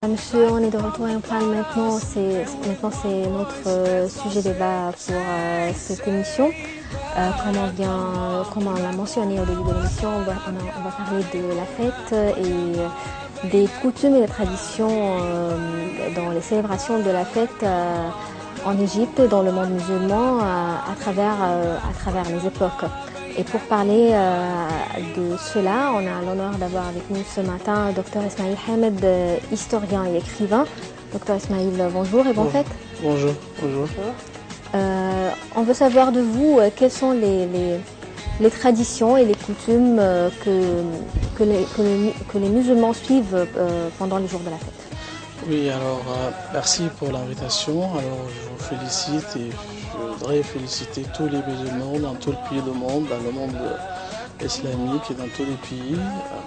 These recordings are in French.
Monsieur, on est de retour et on parle maintenant, c'est notre sujet débat pour cette émission. Comme on l'a mentionné au début de l'émission, on va parler de la fête et des coutumes et des traditions dans les célébrations de la fête en Égypte, dans le monde musulman, à travers les époques. Et pour parler de cela, on a l'honneur d'avoir avec nous ce matin Dr Ismail Hamed, historien et écrivain. Dr Ismail, bonjour et bonne fête. Bonjour, bonjour. On veut savoir de vous quelles sont les traditions et les coutumes que les musulmans suivent pendant les jours de la fête. Oui, alors merci pour l'invitation. Alors je vous félicite et je voudrais féliciter tous les musulmans dans tout le pays du monde, dans le monde islamique et dans tous les pays.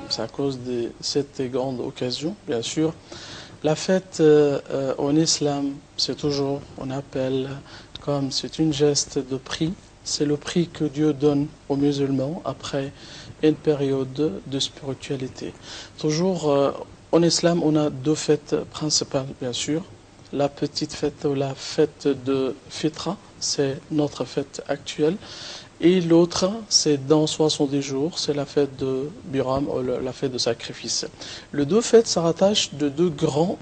C'est à cause de cette grande occasion, bien sûr. La fête en islam, c'est toujours, on appelle comme c'est une geste de prix. C'est le prix que Dieu donne aux musulmans après une période de spiritualité. Toujours en islam, on a deux fêtes principales, bien sûr. La petite fête ou la fête de Fitra, c'est notre fête actuelle. Et l'autre, c'est dans 70 jours, c'est la fête de Biram, ou la fête de sacrifice. Les deux fêtes se rattachent de deux grands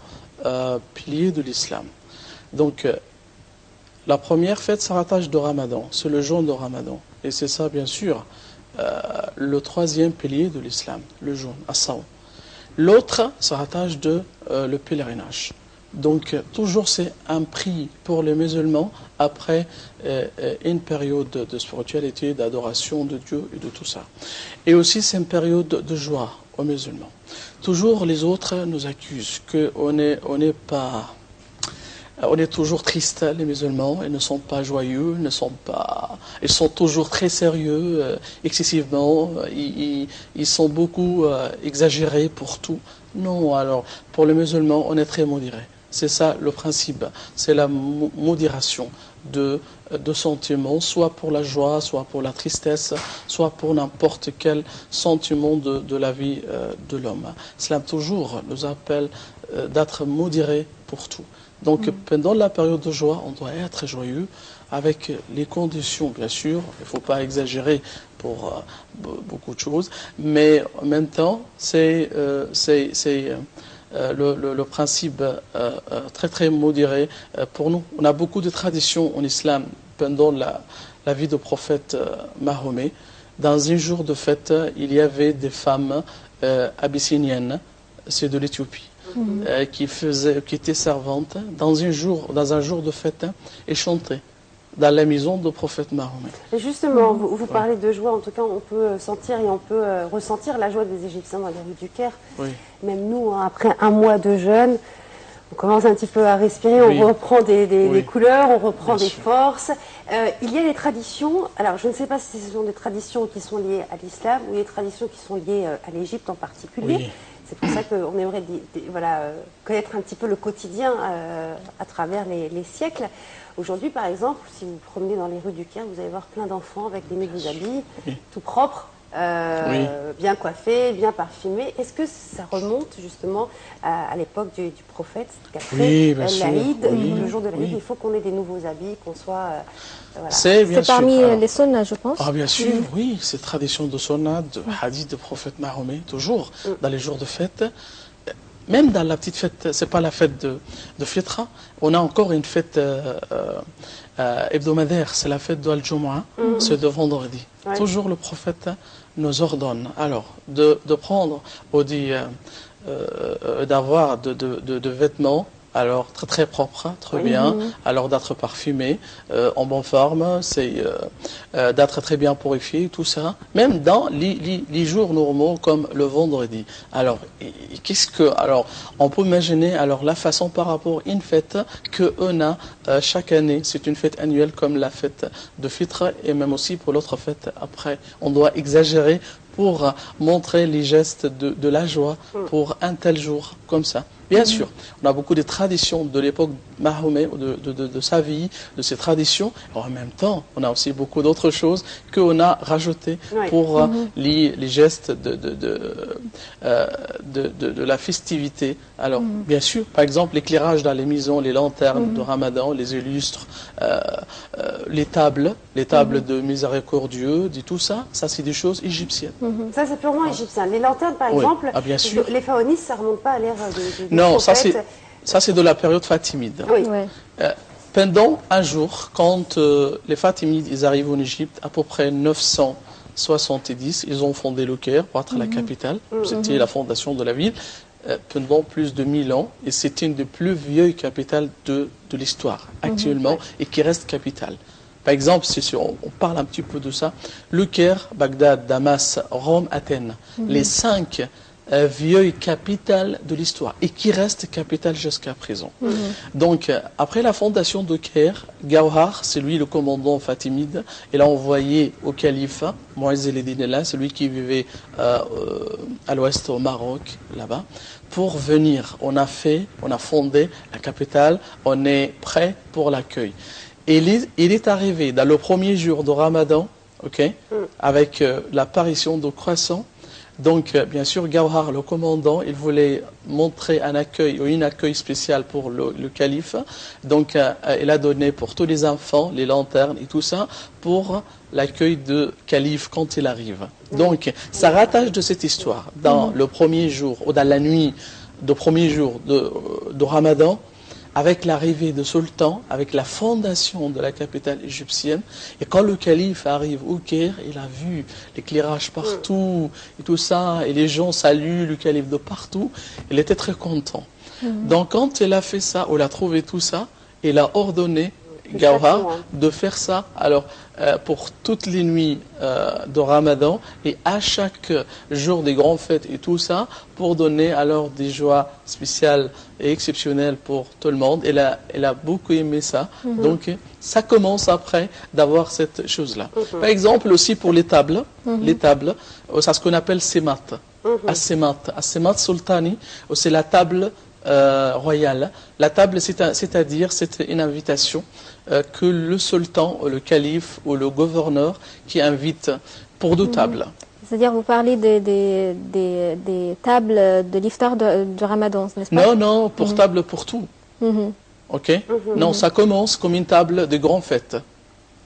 piliers de l'islam. Donc, la première fête se rattache de Ramadan, c'est le jeûne de Ramadan. Et c'est ça, bien sûr, le troisième pilier de l'islam, le jeûne, as-sawm. L'autre se rattache de le pèlerinage. Donc, toujours c'est un prix pour les musulmans après une période de spiritualité, d'adoration de Dieu et de tout ça. Et aussi, c'est une période de joie aux musulmans. Toujours les autres nous accusent qu'on on est toujours tristes, les musulmans, ils ne sont pas joyeux, ils sont toujours très sérieux, excessivement, ils sont beaucoup exagérés pour tout. Non, alors, pour les musulmans, on est très modéré. C'est ça le principe, c'est la modération de sentiments, soit pour la joie, soit pour la tristesse, soit pour n'importe quel sentiment de la vie de l'homme. Cela toujours nous appelle d'être modéré pour tout. Donc pendant la période de joie, on doit être joyeux avec les conditions, bien sûr. Il ne faut pas exagérer pour beaucoup de choses, mais en même temps, c'est le principe très très modéré pour nous. On a beaucoup de traditions en islam pendant la vie du prophète Mahomet. Dans un jour de fête, il y avait des femmes abyssiniennes, c'est de l'Éthiopie. Qui étaient servantes dans un jour de fête et chantaient dans la maison du prophète Mahomet. Et justement, vous parlez de joie, en tout cas on peut sentir et on peut ressentir la joie des Égyptiens dans les rues du Caire. Oui. Même nous, après un mois de jeûne, on commence un petit peu à respirer, on reprend des couleurs, on reprend des forces. Il y a des traditions, alors je ne sais pas si ce sont des traditions qui sont liées à l'islam ou des traditions qui sont liées à l'Égypte en particulier. Oui. C'est pour ça qu'on aimerait connaître un petit peu le quotidien à travers les siècles. Aujourd'hui, par exemple, si vous vous promenez dans les rues du Caire, vous allez voir plein d'enfants avec des nouveaux habits, tout propres, bien coiffés, bien parfumés. Est-ce que ça remonte justement à l'époque du prophète, qu'après l'Aïd, le jour de l'Aïd, il faut qu'on ait des nouveaux habits, qu'on soit... Voilà. C'est parmi les sunnas, je pense. Ah, bien sûr, oui, c'est tradition de sunnah, de hadith du prophète Mahomet, toujours, dans les jours de fête. Même dans la petite fête, c'est pas la fête de Fitra, on a encore une fête hebdomadaire, c'est la fête de Al-Jumu'ah, c'est de vendredi. Ouais. Toujours le prophète nous ordonne alors de prendre ou d'avoir de vêtements alors très très propre, très bien, alors d'être parfumé, en bonne forme, c'est d'être très bien purifié, tout ça, même dans les jours normaux comme le vendredi. Alors, alors, on peut imaginer alors la façon par rapport à une fête qu'on a chaque année, c'est une fête annuelle comme la fête de Fitra et même aussi pour l'autre fête après. On doit exagérer pour montrer les gestes de la joie pour un tel jour comme ça. Bien sûr, on a beaucoup de traditions de l'époque Mahomet, de sa vie, de ses traditions. En même temps, on a aussi beaucoup d'autres choses qu'on a rajoutées pour les gestes de la festivité. Alors, bien sûr, par exemple, l'éclairage dans les maisons, les lanternes de Ramadan, les illustres, les tables de miséricordieux, tout ça, c'est des choses égyptiennes. Ça, c'est purement égyptien. Les lanternes, par exemple, bien sûr. Les pharaonis, ça ne remonte pas à l'ère de non, ça c'est de la période fatimide. Oui. Pendant un jour, quand les Fatimides ils arrivent en Égypte, à peu près 970, ils ont fondé le Caire pour être la capitale. C'était la fondation de la ville pendant plus de 1000 ans. Et c'était une des plus vieilles capitales de l'histoire actuellement et qui reste capitale. Par exemple, si on parle un petit peu de ça, le Caire, Bagdad, Damas, Rome, Athènes, les 5 vieilles capitales de l'histoire et qui restent capitales jusqu'à présent. Donc, après la fondation de Caire, Gawhar, c'est lui le commandant fatimide, il a envoyé au calife, Mu'izz el-Din, celui qui vivait à l'ouest au Maroc, là-bas, pour venir. On a fondé la capitale, on est prêt pour l'accueil. Il est arrivé dans le premier jour de Ramadan, avec l'apparition de croissant. Donc, bien sûr, Gawhar, le commandant, il voulait montrer un accueil ou une accueil spécial pour le calife. Donc, il a donné pour tous les enfants, les lanternes et tout ça, pour l'accueil de calife quand il arrive. Donc, ça rattache de cette histoire. Dans le premier jour, ou dans la nuit du premier jour de Ramadan, avec l'arrivée de Sultan, avec la fondation de la capitale égyptienne. Et quand le calife arrive au Caire, il a vu l'éclairage partout et tout ça, et les gens saluent le calife de partout. Il était très content. Donc quand il a fait ça, ou il a trouvé tout ça, il a ordonné Gawhar de faire ça. Alors, pour toutes les nuits de Ramadan et à chaque jour des grandes fêtes et tout ça, pour donner alors des joies spéciales et exceptionnelles pour tout le monde. Elle a beaucoup aimé ça. Donc, ça commence après d'avoir cette chose-là. Par exemple, aussi pour les tables, c'est ce qu'on appelle Semat. As-Semat Sultani, c'est la table royale. La table, c'est-à-dire, c'est une invitation que le sultan, ou le calife, ou le gouverneur qui invite pour 2 tables. C'est-à-dire, vous parlez des tables de l'iftar de Ramadan, n'est-ce pas? Non, pour table pour tout. Ok. Non, ça commence comme une table de grande fête.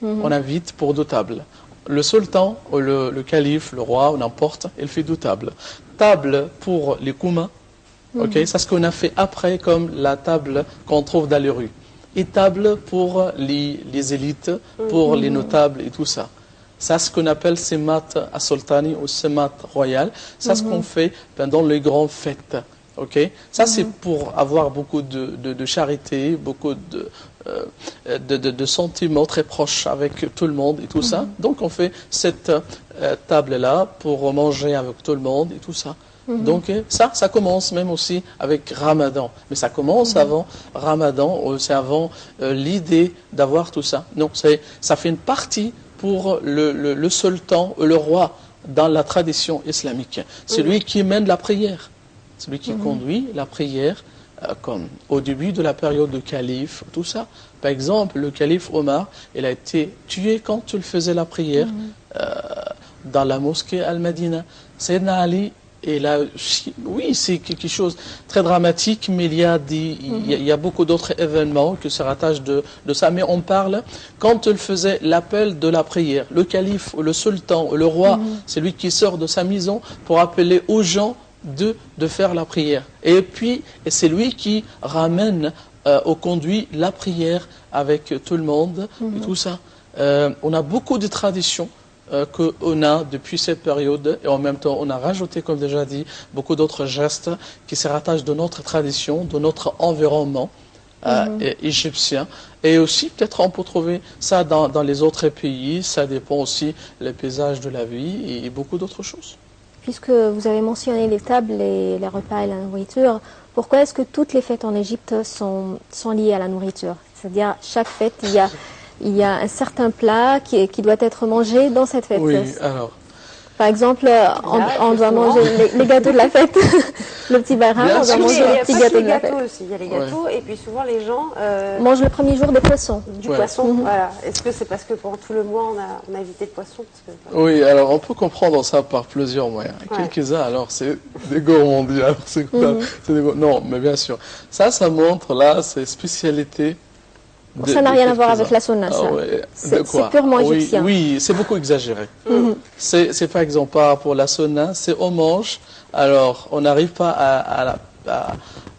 On invite pour 2 tables. Le sultan, ou le calife, le roi, ou n'importe, il fait 2 tables. Table pour les Koumans. C'est ce qu'on a fait après, comme la table qu'on trouve dans les rues. Et table pour les élites, pour les notables et tout ça. C'est ce qu'on appelle Semat as-Sultani ou Semat royal. C'est ce qu'on fait pendant les grandes fêtes. Ça, c'est pour avoir beaucoup de charité, beaucoup de sentiments très proches avec tout le monde et tout ça. Donc, on fait cette table-là pour manger avec tout le monde et tout ça. Donc ça commence même aussi avec Ramadan. Mais ça commence avant Ramadan, c'est avant l'idée d'avoir tout ça. Non, ça fait une partie pour le sultan, le roi, dans la tradition islamique. C'est lui qui mène la prière. C'est lui qui conduit la prière, comme au début de la période de calife, tout ça. Par exemple, le calife Omar, il a été tué quand il faisait la prière dans la mosquée Al-Madina. Sayyidina Ali, et là, oui, c'est quelque chose de très dramatique, mais il y a beaucoup d'autres événements qui se rattachent de ça. Mais on parle, quand il faisait l'appel de la prière, le calife, ou le sultan, ou le roi, c'est lui qui sort de sa maison pour appeler aux gens de faire la prière. Et puis, c'est lui qui ramène au conduit la prière avec tout le monde et tout ça. On a beaucoup de traditions qu'on a depuis cette période, et en même temps on a rajouté, comme déjà dit, beaucoup d'autres gestes qui se rattachent de notre tradition, de notre environnement égyptien. Et aussi, peut-être on peut trouver ça dans les autres pays, ça dépend aussi des paysages de la vie et beaucoup d'autres choses. Puisque vous avez mentionné les tables, les repas et la nourriture, pourquoi est-ce que toutes les fêtes en Égypte sont liées à la nourriture? C'est-à-dire, chaque fête, il y a un certain plat qui doit être mangé dans cette fête. Oui, alors, Par exemple, on doit manger les gâteaux de la fête, le petit barin, on doit manger les petits gâteaux de la fête. Aussi. Il y a les gâteaux, et puis souvent les gens mangent le premier jour des poissons. Du poisson, voilà. Est-ce que c'est parce que pendant tout le mois, on a évité le poisson Oui, alors on peut comprendre ça par plusieurs moyens. Quelques-uns, alors c'est des gourmandises. Non, mais bien sûr. Ça montre, là, c'est spécialité. Ça n'a rien à voir avec la sunna, ça. C'est purement égyptien. Oui, c'est beaucoup exagéré. C'est par exemple, par rapport à la sunna, c'est on mange, alors on n'arrive pas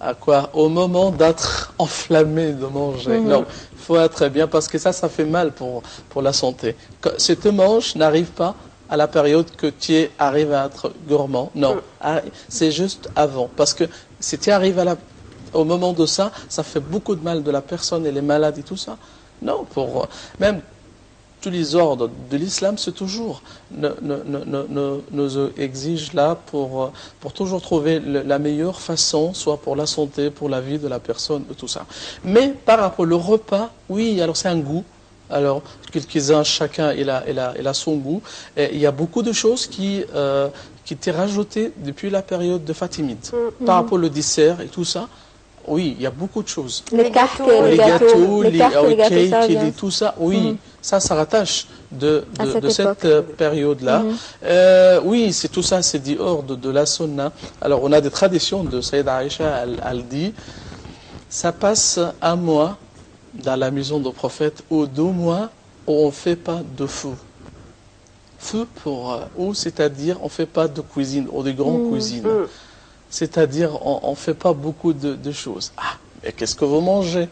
à quoi? Au moment d'être enflammé de manger. Non, il faut être bien, parce que ça fait mal pour la santé. Si tu manges, n'arrive pas à la période que tu arrives à être gourmand. Non, c'est juste avant. Parce que si tu arrives au moment de ça, ça fait beaucoup de mal de la personne et les malades et tout ça. Non, même tous les ordres de l'islam, c'est toujours nous exige là pour toujours trouver la meilleure façon, soit pour la santé, pour la vie de la personne, et tout ça. Mais par rapport au repas, oui, alors c'est un goût. Alors, quelques-uns, chacun, il a son goût. Et il y a beaucoup de choses qui étaient rajoutées depuis la période de Fatimide. Par rapport au dessert et tout ça, oui, il y a beaucoup de choses. Les gâteaux, les cakes, tout ça, oui, ça rattache de cette période-là. Oui, c'est tout ça, c'est dit hors de la sunna. Alors, on a des traditions de Sayyida Aïcha, elle dit, ça passe un mois dans la maison du prophète, ou 2 mois où on ne fait pas de feu. Feu c'est-à-dire on ne fait pas de cuisine, ou de grande cuisine. C'est-à-dire, on ne fait pas beaucoup de choses. Ah, mais qu'est-ce que vous mangez?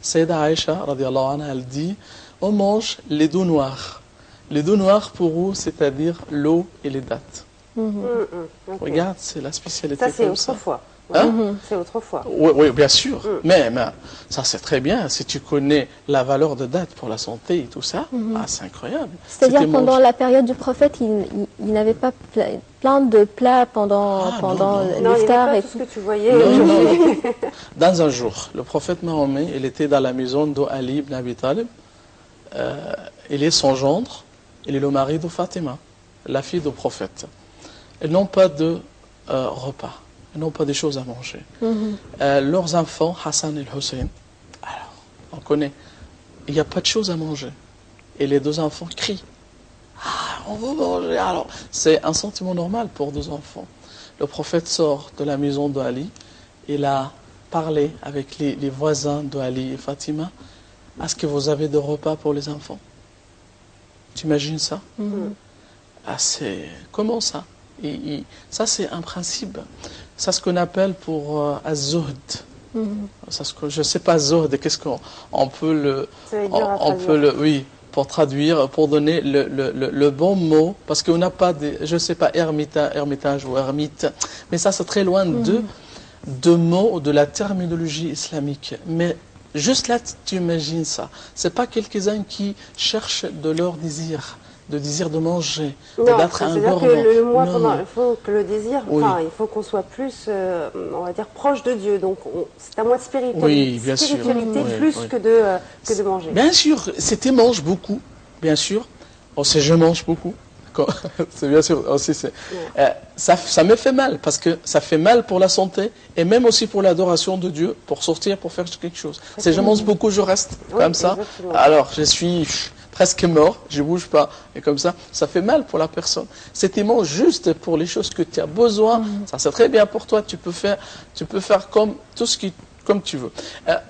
Sayyida Aïcha, radiallahu anha, elle dit, on mange les dos noirs. Les dos noirs pour vous, c'est-à-dire l'eau et les dattes. Regarde, c'est la spécialité comme ça. Ça, c'est autrefois. C'est autrefois. Oui, bien sûr. Mais ça, c'est très bien. Si tu connais la valeur de date pour la santé et tout ça, c'est incroyable. C'est-à-dire, pendant la période du prophète, il n'avait pas plein de plats pendant l'iftar et tout ce que tu voyais. Non. Dans un jour, le prophète Mahomet, il était dans la maison d'Ali ibn Abi Talib. Il est son gendre, il est le mari de Fatima, la fille du prophète. Ils n'ont pas de repas. Ils n'ont pas des choses à manger. Leurs enfants, Hassan et Hussein, alors, on connaît, il n'y a pas de choses à manger. Et les 2 enfants crient. Ah, on veut manger. Alors, c'est un sentiment normal pour 2 enfants. Le prophète sort de la maison d'Ali. Il a parlé avec les voisins d'Ali et Fatima. Est-ce que vous avez de repas pour les enfants? Tu imagines ça? Comment ça? Ça, c'est un principe. C'est ce qu'on appelle pour az-zuhd. Je ne sais pas, zuhd, qu'est-ce qu'on peut oui, pour traduire, pour donner le bon mot, parce qu'on n'a pas, je ne sais pas, ermitage ou ermite, mais ça, c'est très loin de mots, de la terminologie islamique. Mais juste là, tu imagines ça. Ce n'est pas quelques-uns qui cherchent de leur désir de manger, d'être un gourmand. Le mois pendant, il faut que le désir, il faut qu'on soit plus, on va dire, proche de Dieu. Donc, c'est un mois de spiritualité, plus que de manger. Bien sûr, c'était mange beaucoup, bien sûr. C'est je mange beaucoup. C'est bien sûr aussi. Ça me fait mal, parce que ça fait mal pour la santé, et même aussi pour l'adoration de Dieu, pour sortir, pour faire quelque chose. Si je mange beaucoup, je reste comme ça. Exactement. Alors, je suis presque mort, je ne bouge pas, et comme ça fait mal pour la personne. C'était juste pour les choses que tu as besoin, ça c'est très bien pour toi, tu peux faire comme comme tu veux.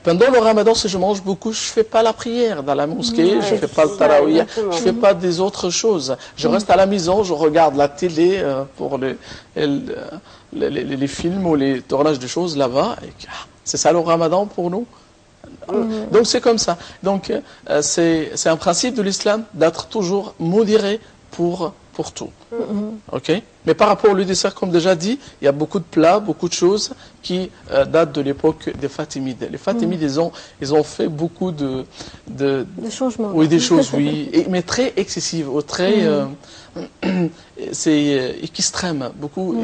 Pendant le ramadan, si je mange beaucoup, je ne fais pas la prière dans la mosquée, je ne fais pas le tarawih, je ne fais pas des autres choses. Je reste à la maison, je regarde la télé pour les films ou les tournages de choses là-bas. C'est ça le ramadan pour nous. Donc c'est comme ça. Donc c'est un principe de l'islam d'être toujours modéré pour tout. Ok. Mais par rapport au dessert, comme déjà dit, il y a beaucoup de plats, beaucoup de choses qui datent de l'époque des Fatimides. Les Fatimides, ils ont fait beaucoup de changements. Oui, des choses, oui, mais très excessives, très c'est extrême, beaucoup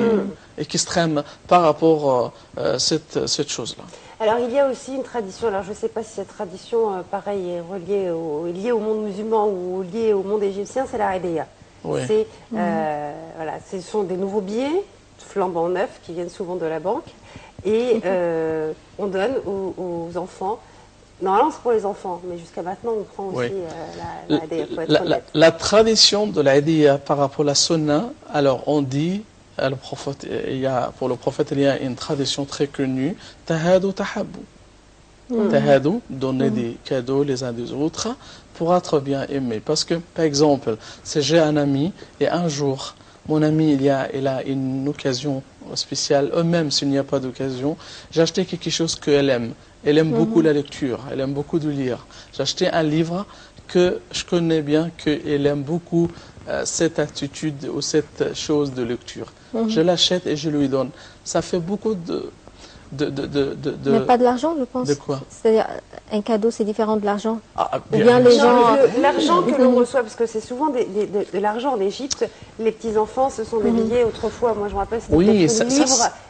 extrême par rapport à cette chose-là. Alors, il y a aussi une tradition, alors je ne sais pas si cette tradition, pareil, est liée au monde musulman ou liée au monde égyptien, c'est la Réveilla. Oui. Voilà, ce sont des nouveaux billets flambant neufs qui viennent souvent de la banque et on donne aux enfants. Normalement, c'est pour les enfants, mais jusqu'à maintenant, on prend aussi la hadiya, pour être honnête. La tradition de la hadiya par rapport à la sunna, alors on dit, pour le prophète, il y a une tradition très connue, tahadu tahabu. Tahadu, donner des cadeaux les uns des autres pour être bien aimé. Parce que, par exemple, si j'ai un ami et un jour, mon ami, il a une occasion spéciale, eux-mêmes, s'il n'y a pas d'occasion, j'ai acheté quelque chose qu'elle aime. Elle aime beaucoup la lecture, elle aime beaucoup de lire. J'ai acheté un livre que je connais bien, qu'elle aime beaucoup cette attitude ou cette chose de lecture. Je l'achète et je lui donne. Ça fait beaucoup de... Mais pas de l'argent, je pense. De quoi? C'est-à-dire, un cadeau, c'est différent de l'argent. Ou bien les gens... L'argent que l'on reçoit, parce que c'est souvent de l'argent en Égypte, les petits-enfants, ce sont des billets autrefois. Moi, je me rappelle, c'était des livres.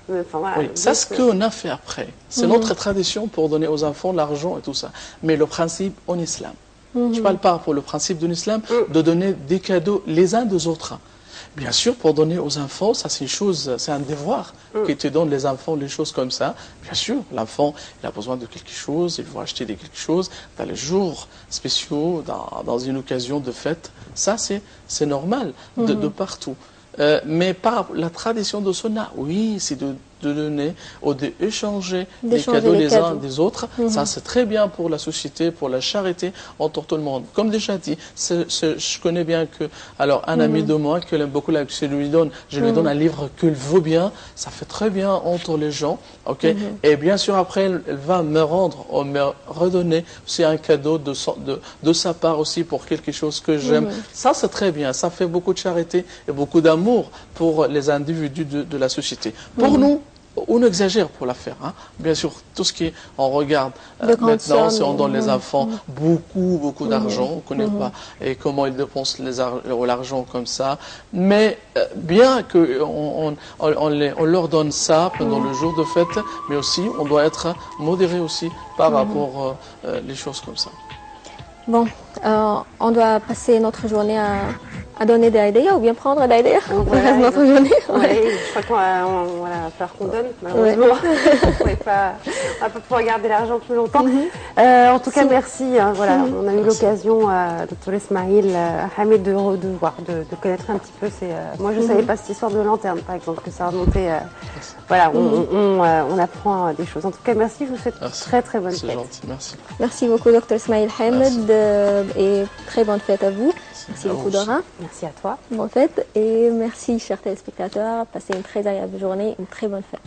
Oui, ça, ce qu'on a fait après. C'est notre tradition pour donner aux enfants l'argent et tout ça. Mais le principe en islam. Je ne parle pas pour le principe de l'islam de donner des cadeaux les uns des autres. Bien sûr, pour donner aux enfants, ça c'est une chose, c'est un devoir qui te donne les enfants les choses comme ça. Bien sûr, l'enfant, il a besoin de quelque chose, il va acheter quelque chose dans les jours spéciaux, dans une occasion de fête. Ça, c'est normal de partout. Mais par la tradition de Sunna, oui, c'est de donner ou d'échanger les cadeaux les uns des autres. Ça, c'est très bien pour la société, pour la charité entre tout le monde. Comme déjà dit, je connais bien que, alors, un ami de moi qui aime beaucoup la je lui donne un livre qu'il veut bien. Ça fait très bien entre les gens, ok. Et bien sûr, après, elle va me rendre ou me redonner aussi un cadeau de sa part aussi pour quelque chose que j'aime. Ça, c'est très bien. Ça fait beaucoup de charité et beaucoup d'amour pour les individus de la société. Pour nous, on exagère pour la faire. Bien sûr, tout ce qui est, on regarde maintenant, si on donne les enfants beaucoup d'argent, on ne connaît pas et comment ils dépensent l'argent comme ça. Mais bien qu'on leur donne ça pendant le jour de fête, mais aussi on doit être modéré aussi par rapport les choses comme ça. Bon, on doit passer notre journée à donner des hadiya ou bien prendre des hadiya pour notre journée. Oui, je crois qu'on va faire qu'on donne, malheureusement. On ne va pas pouvoir garder l'argent plus longtemps. En tout cas, merci. Voilà, on a eu l'occasion, Dr Ismail Hamid, de connaître un petit peu. Moi, je ne savais pas cette histoire de lanterne, par exemple, que ça remontait. Voilà, on apprend des choses. En tout cas, merci. Je vous souhaite très très bonne fête. C'est gentil, merci. Merci beaucoup, Dr Ismail Hamid, et très bonne fête à vous. Merci beaucoup, Dora. Merci à toi. Bonne fête et merci, chers téléspectateurs. Passez une très agréable journée, une très bonne fête.